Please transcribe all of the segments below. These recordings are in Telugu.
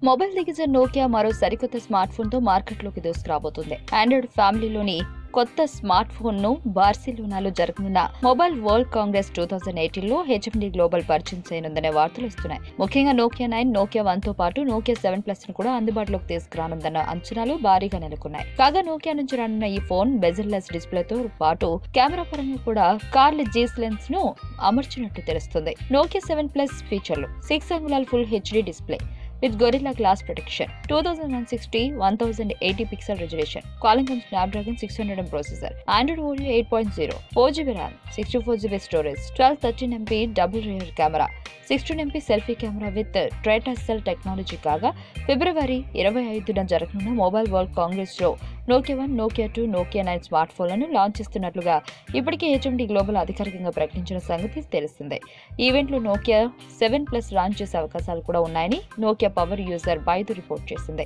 మొబైల్ దిగ్గజం నోకియా మరో సరికొత్త స్మార్ట్ ఫోన్ తో మార్కెట్లోకి దూసుకురాబోతుంది. ఆండ్రాయిడ్ ఫ్యామిలీలోని కొత్త స్మార్ట్ ఫోన్ ను బార్సిలోనాలో జరగనున్న మొబైల్ వరల్డ్ కాంగ్రెస్ 2018 లో హెచ్ఎండి గ్లోబల్ పరిచయం చేయనుందనే వార్తలు వస్తున్నాయి. ముఖ్యంగా నోకియా 9, నోకియా 1 తో పాటు నోకియా 7+ ను కూడా అందుబాటులోకి తీసుకురానుందన్న అంచనాలు భారీగా నెలకొన్నాయి. కాగా నోకియా నుంచి రానున్న ఈ ఫోన్ బెజిల్లెస్ డిస్ప్లేతో పాటు కెమెరా పరంగా కూడా కార్ల్ జీస్ లెన్స్ ను అమర్చినట్టు తెలుస్తుంది. నోకియా 7+ ఫీచర్లు 6 అంగుళాల full HD display with Gorilla Glass protection, 2160 1080 pixel resolution, Qualcomm Snapdragon 600 processor, Android Oreo 8.0, 4GB RAM, 64GB storage, 1213MP double rear camera, 16MP selfie camera with Treta Cell technology కాగా ఫిబ్రవరి 25న జరగనున్న మొబైల్ వరల్డ్ కాంగ్రెస్ లో నోకియా 1, నోకియా 2, నోకియా 9 స్మార్ట్ ఫోన్లను లాంచ్ చేస్తున్నట్లుగా ఇప్పటికే హెచ్ఎండి గ్లోబల్ అధికారికంగా ప్రకటించిన సంగతి తెలిసిందే. ఈవెంట్ లో నోకియా 7+ లాంచ్ చేసే అవకాశాలు కూడా ఉన్నాయని నోకియా పవర్ యూజర్ బైదు రిపోర్ట్ చేసింది.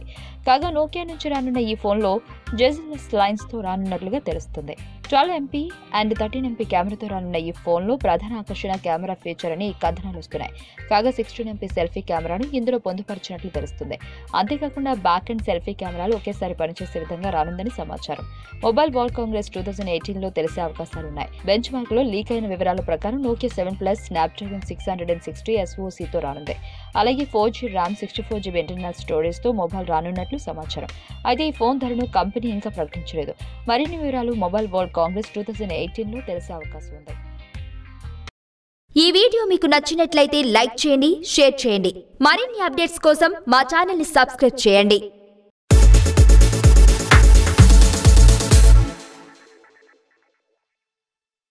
కాగా నోకియా నుంచి రానున్న ఈ ఫోన్ లో జెజిల్లెస్ లైన్స్ తో రానున్నట్లుగా తెలుస్తుంది. 12MP అండ్ 13MP కెమెరాతో రానున్న ఈ ఫోన్ లో ప్రధాన ఆకర్షణ కెమెరా ఫీచర్ అని కథనాలు వస్తున్నాయి. కాగా 16MP సెల్ఫీ కెమెరాను ఇందులో పొందుపరిచినట్లు తెలుస్తుంది. అంతేకాకుండా బ్యాక్ అండ్ సెల్ఫీ కెమెరాలు ఒకేసారి పనిచేసే విధంగా రానుందని సమాచారం. మొబైల్ వరల్డ్ కాంగ్రెస్ 2018 లో తెలిసే అవకాశాలున్నాయి. బెంచ్ మార్క్ లో లీక్ అయిన వివరాల ప్రకారం నోకియా 7+ స్నాప్డ్రాగన్ 660 SoC తో రానుంది. అలాగే 4G RAM, 64GB internal storage తో మొబైల్ రానున్నట్లు సమాచారం. అయితే ఈ ఫోన్ ధరను కంపెనీ ఇంకా ప్రకటించలేదు. మరిన్ని వివరాలు మొబైల్ వరల్డ్ కాంగ్రెస్ 2018 లో తెలిసే అవకాశం ఉంది. ఈ వీడియో మీకు నచ్చినట్లయితే లైక్ చేయండి, షేర్ చేయండి. మరిన్ని అప్డేట్స్ కోసం మా ఛానల్ ని సబ్స్క్రైబ్ చేయండి.